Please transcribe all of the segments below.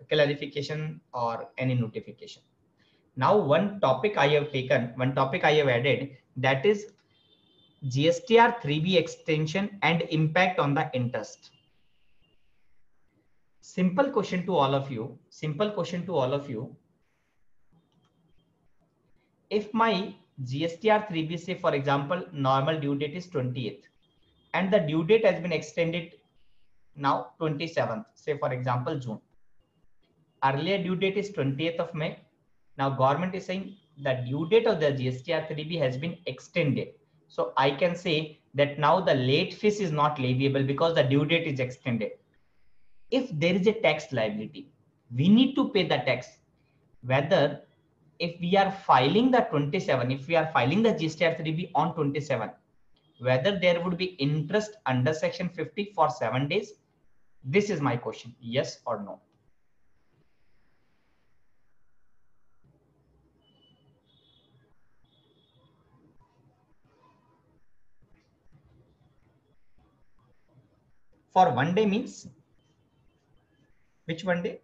clarification or any notification. Now, one topic I have taken, one topic I have added, that is GSTR 3B extension and impact on the interest. Simple question to all of you. Simple question to all of you. If my GSTR 3B, say for example, normal due date is 28th and the due date has been extended now 27th, say for example, June. Earlier due date is 20th of May. Now government is saying the due date of the GSTR 3B has been extended. So I can say that now the late fees is not leviable because the due date is extended. If there is a tax liability, we need to pay the tax. Whether if we are filing the 27, if we are filing the GSTR 3B on 27, whether there would be interest under section 50 for 7 days. This is my question, yes or no. For 1 day means which 1 day?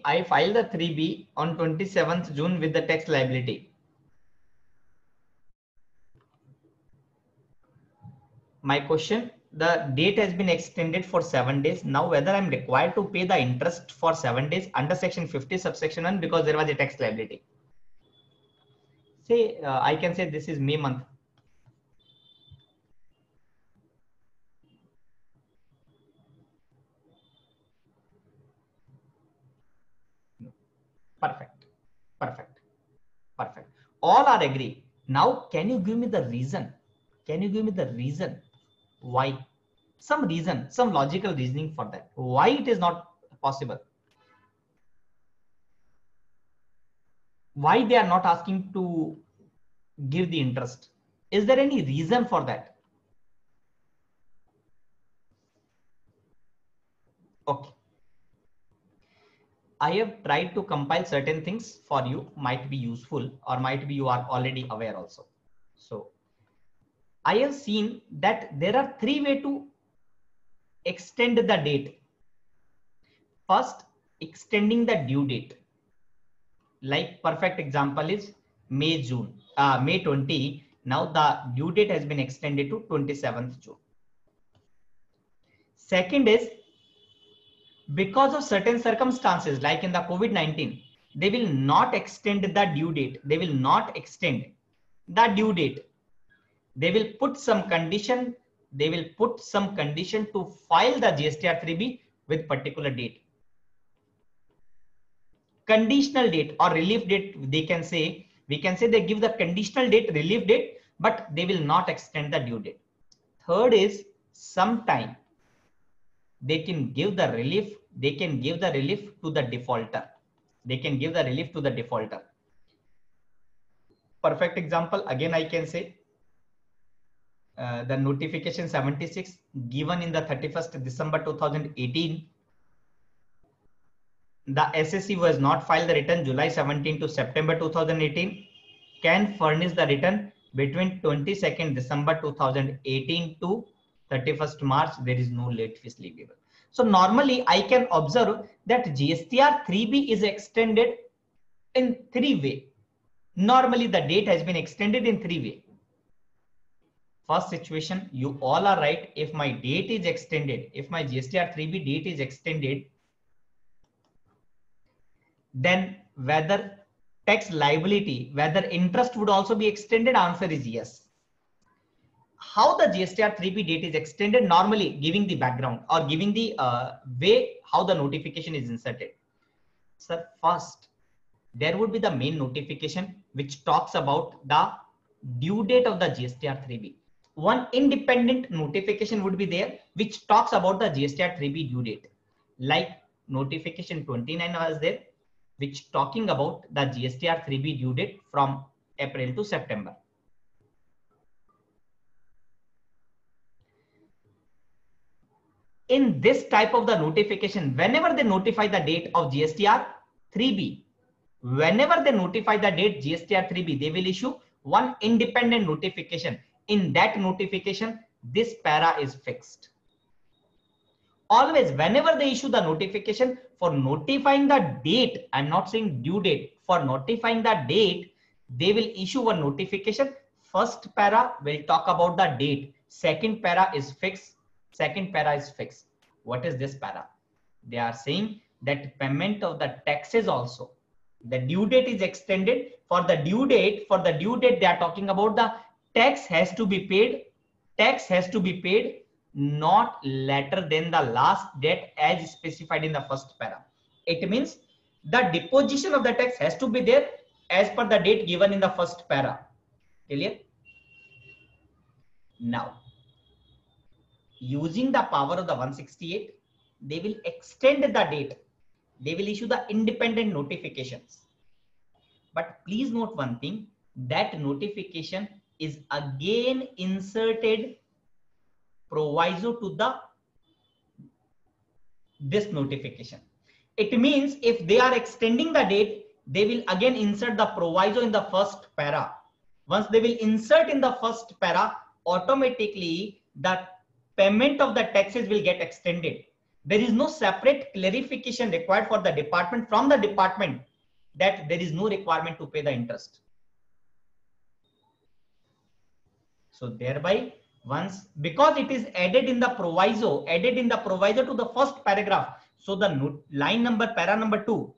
I filed the 3B on 27th June with the tax liability. My question, the date has been extended for 7 days. Now whether I'm required to pay the interest for 7 days under section 50 subsection 1 because there was a tax liability. Say I can say this is May month. Perfect, perfect, perfect. All are agree. Now, can you give me the reason? Can you give me the reason why? Some reason, some logical reasoning for that. Why it is not possible? Why they are not asking to give the interest? Is there any reason for that? Okay. I have tried to compile certain things for you, might be useful or might be you are already aware also. So I have seen that there are 3 ways to extend the date. First, extending the due date. Like perfect example is May 20. Now the due date has been extended to 27th June. Second is because of certain circumstances like in the COVID-19, they will not extend the due date. They will not extend the due date. They will put some condition. They will put some condition to file the GSTR 3B with particular date. Conditional date or relief date, they can say, we can say they give the conditional date, relief date, but they will not extend the due date. Third is sometime they can give the relief, they can give the relief to the defaulter. They can give the relief to the defaulter. Perfect example, again, I can say the notification 76 given in the 31st December 2018. The SSC was not filed the return July 17 to September 2018, can furnish the return between 22nd December 2018 to 31st March. There is no late fees leviable. So normally I can observe that GSTR 3B is extended in 3 ways. Normally the date has been extended in 3 ways. First situation, you all are right. If my date is extended, if my GSTR 3B date is extended, then whether tax liability, whether interest would also be extended, answer is yes. How the GSTR 3B date is extended, normally giving the background or giving the way how the notification is inserted. Sir, first, there would be the main notification which talks about the due date of the GSTR 3B. One independent notification would be there which talks about the GSTR 3B due date. Like notification 29 was there, which talking about the GSTR 3B due date from April to September. in this type of the notification, whenever they notify the date of GSTR 3B, whenever they notify the date GSTR 3B, they will issue one independent notification. In that notification, this para is fixed. Always, whenever they issue the notification for notifying the date, I'm not saying due date, for notifying the date, they will issue a notification. First para will talk about the date. Second para is fixed. Second para is fixed. What is this para? They are saying that payment of the taxes also. The due date is extended. For the due date, they are talking about the tax has to be paid. Tax has to be paid not later than the last date as specified in the first para. It means the deposition of the tax has to be there as per the date given in the first para. Clear? Now, using the power of the 168, they will extend the date. They will issue the independent notifications. But please note one thing, that notification is again inserted proviso to this notification. It means if they are extending the date, they will again insert the proviso in the first para. Once they will insert in the first para, automatically the payment of the taxes will get extended. There is no separate clarification required for the department from the department that there is no requirement to pay the interest. So thereby, once, because it is added in the proviso to the first paragraph. So the line number, para number 2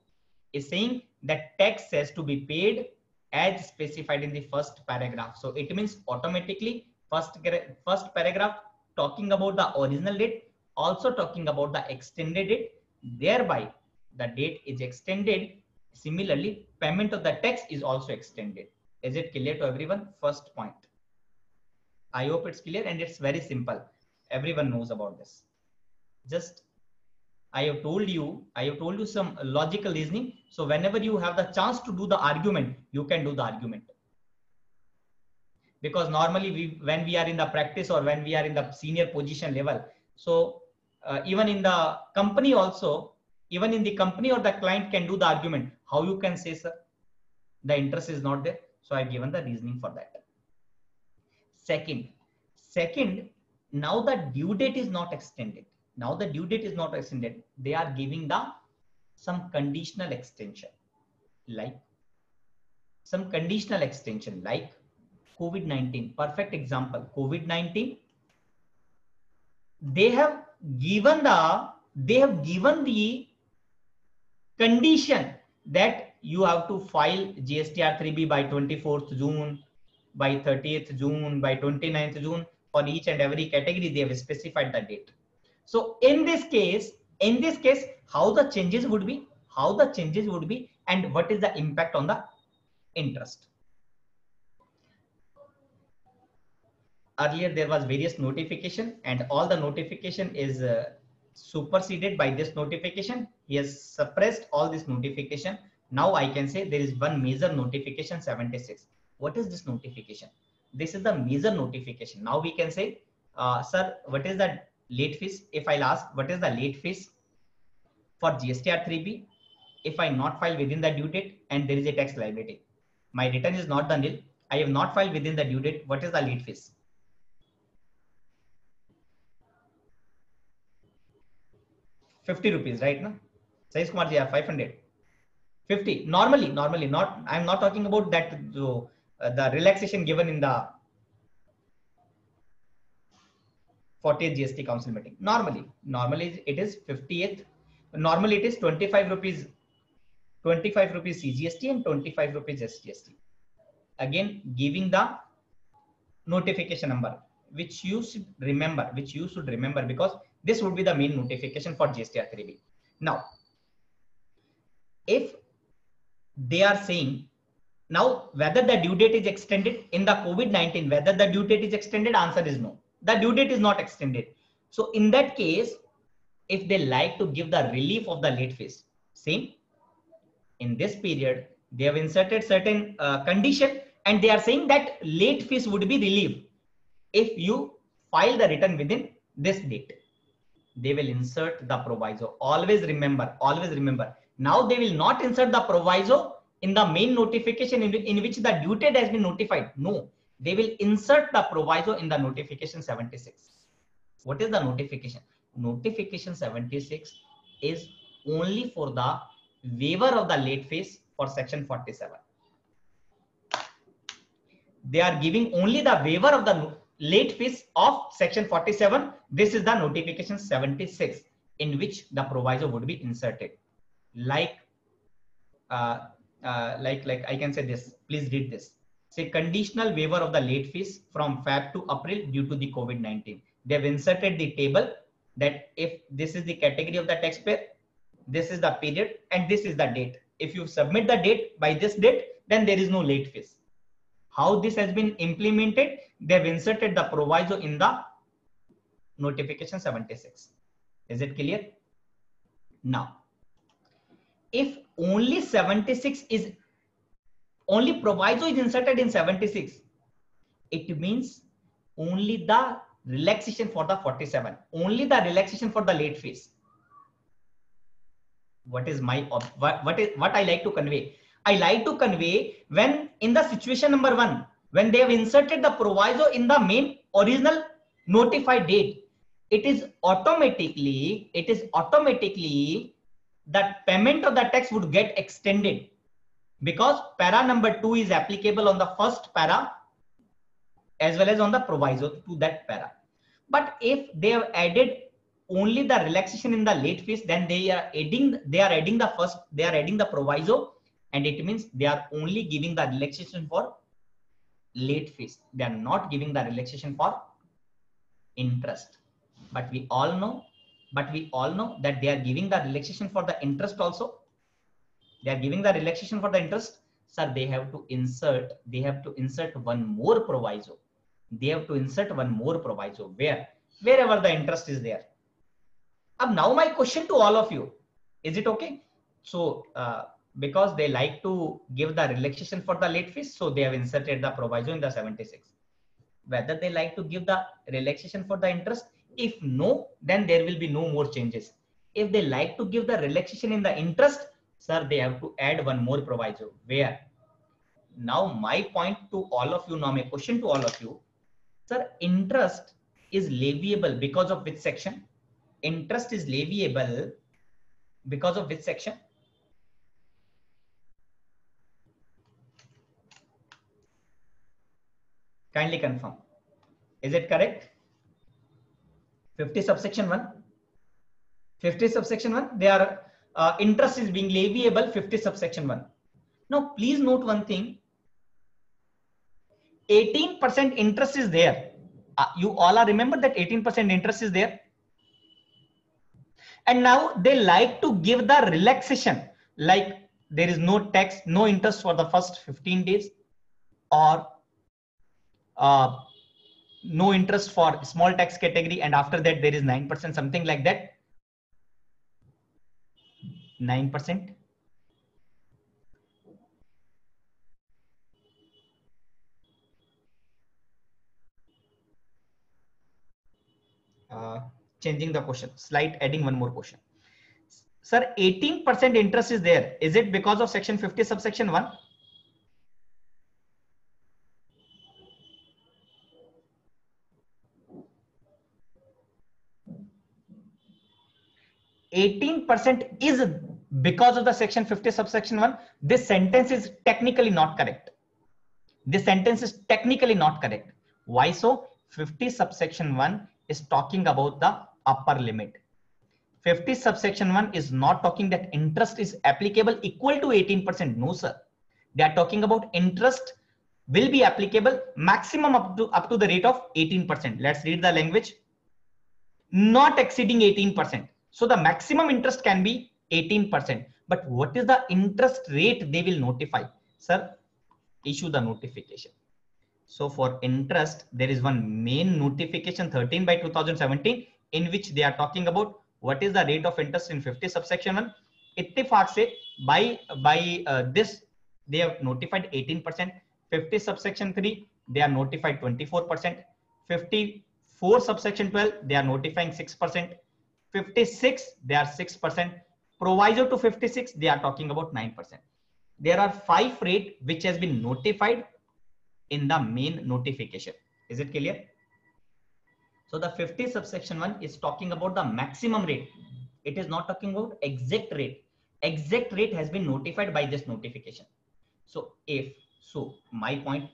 is saying that tax has to be paid as specified in the first paragraph. So it means automatically first paragraph talking about the original date, also talking about the extended date, thereby the date is extended. Similarly, payment of the tax is also extended. Is it clear to everyone? First point. I hope it's clear and it's very simple. Everyone knows about this. Just I have told you some logical reasoning. So whenever you have the chance to do the argument, you can do the argument. Because normally when we are in the practice or when we are in the senior position level, so even in the company also, even in the company or the client can do the argument. How you can say, sir, the interest is not there? So I've given the reasoning for that. Second, now the due date is not extended. Now the due date is not extended. They are giving some conditional extension, like COVID-19. Perfect example. COVID-19. They have given the condition that you have to file GSTR 3B by 24th June, by 30th June, by 29th June. For each and every category, they have specified the date. So in this case, how the changes would be, and what is the impact on the interest. Earlier, there was various notification and all the notification is superseded by this notification. He has suppressed all this notification. Now I can say there is one major notification 76. What is this notification? This is the major notification. Now we can say, sir, what is the late fees? If I'll ask, what is the late fees for GSTR 3B? If I not file within the due date and there is a tax liability, my return is not done nil. I have not filed within the due date. What is the late fees? ₹50, right? No, Saiz Kumar ji, 500. 50. Normally, not. I'm not talking about that. The relaxation given in the 40th GST Council meeting. Normally it is 50th. Normally it is 25 rupees CGST and 25 rupees SGST. Again, giving the notification number, which you should remember, because this would be the main notification for GSTR 3B. Now, if they are saying now whether the due date is extended in the COVID-19, whether the due date is extended, answer is no. The due date is not extended. So in that case, if they like to give the relief of the late fees, same in this period, they have inserted certain condition and they are saying that late fees would be relieved if you file the return within this date. they will insert the proviso. Always remember, always remember. Now they will not insert the proviso in the main notification in which the due date has been notified. No, they will insert the proviso in the notification 76. What is the notification? Notification 76 is only for the waiver of the late fees for section 47. They are giving only the waiver of the late fees of section 47. This is the notification 76 in which the proviso would be inserted. Like I can say this. Please read this. Say conditional waiver of the late fees from Feb to April due to the COVID-19. They have inserted the table that if this is the category of the taxpayer, this is the period, and this is the date. If you submit the date by this date, then there is no late fees. How this has been implemented? They have inserted the proviso in the notification 76. Is it clear? Now, if only 76 is only proviso is inserted in 76, it means only the relaxation for the 47, only the relaxation for the late fees. What is my what I like to convey? I like to convey when in the situation number 1, when they have inserted the proviso in the main original notified date, it is automatically that payment of the tax would get extended because para number 2 is applicable on the first para as well as on the proviso to that para. But if they have added only the relaxation in the late fees, then they are adding the proviso, and it means they are only giving the relaxation for late fees. They are not giving the relaxation for interest. But we all know that they are giving the relaxation for the interest also. They are giving the relaxation for the interest. Sir, they have to insert one more proviso. They have to insert one more proviso wherever the interest is there. Now my question to all of you, is it okay? So because they like to give the relaxation for the late fees, so they have inserted the proviso in the 76. Whether they like to give the relaxation for the interest, if no, then there will be no more changes. If they like to give the relaxation in the interest, sir, they have to add one more proviso. Where? Now my point to all of you, now my question to all of you, sir, interest is leviable because of which section? Interest is leviable because of which section? Kindly confirm. Is it correct? 50 subsection 1. 50 subsection 1. They are interest is being leviable 50 subsection 1. Now please note one thing. 18% interest is there. You all are remember that 18% interest is there. And now they like to give the relaxation, like there is no tax, no interest for the first 15 days, or no interest for small tax category, and after that there is 9%, something like that. 9%. Changing the question, slide, adding one more question. Sir, 18% interest is there. Is it because of section 50 subsection 1? %18 is because of the section 50 subsection 1. This sentence is technically not correct. This sentence is technically not correct. Why so? 50 subsection 1 is talking about the upper limit. 50 subsection 1 is not talking that interest is applicable equal to 18%. No, sir. They are talking about interest will be applicable maximum up to the rate of 18%. Let's read the language. Not exceeding 18%. So the maximum interest can be 18%. But what is the interest rate they will notify? Sir, issue the notification. So for interest, there is one main notification 13 by 2017 in which they are talking about what is the rate of interest in 50 subsection 1. Ittifaq se by this they have notified 18%. 50 subsection 3 they are notified 24%. 54 subsection 12 they are notifying 6%. 56, they are 6%. Proviso to 56, they are talking about 9%. There are 5 rate which has been notified in the main notification. Is it clear? So the 50 subsection 1 is talking about the maximum rate. It is not talking about exact rate. Exact rate has been notified by this notification. So my point,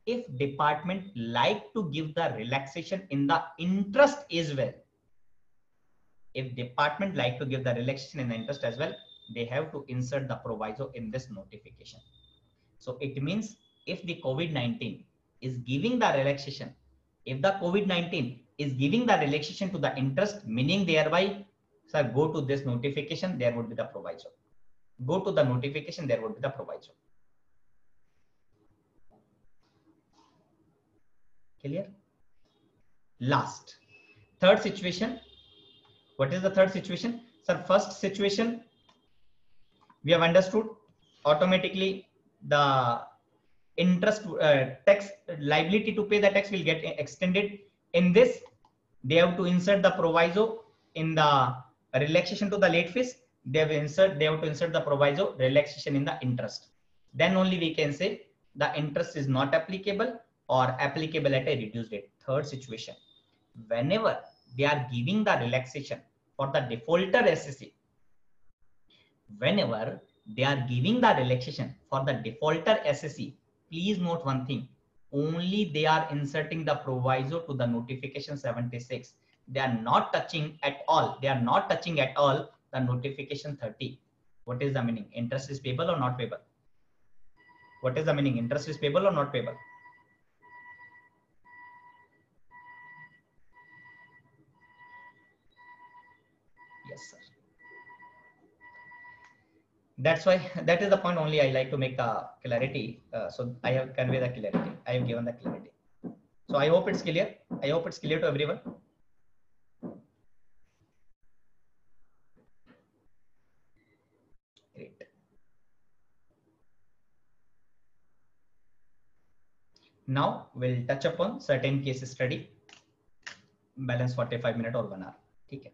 if department like to give the relaxation in the interest as well, if department like to give the relaxation in the interest as well, they have to insert the proviso in this notification. So it means if the COVID-19 is giving the relaxation, if the COVID-19 is giving the relaxation to the interest, meaning thereby, sir, go to this notification, there would be the proviso. Go to the notification, there would be the proviso. Clear? Last, third situation. What is the third situation? Sir, first situation, we have understood automatically the interest tax liability to pay the tax will get extended. In this, they have to insert the proviso in the relaxation to the late fees. They have to insert the proviso relaxation in the interest. Then only we can say the interest is not applicable or applicable at a reduced rate. Third situation, whenever they are giving the relaxation for the defaulter SSC, whenever they are giving the relaxation for the defaulter SSC, please note one thing, only they are inserting the proviso to the notification 76. They are not touching at all. They are not touching at all the notification 30. What is the meaning? Interest is payable or not payable? What is the meaning? Interest is payable or not payable? Yes, sir. That's why, that is the point only I like to make the clarity. So I have conveyed the clarity. I have given the clarity. So I hope it's clear. I hope it's clear to everyone. Great. Now we'll touch upon certain case study. Balance 45 minutes or 1 hour. Okay.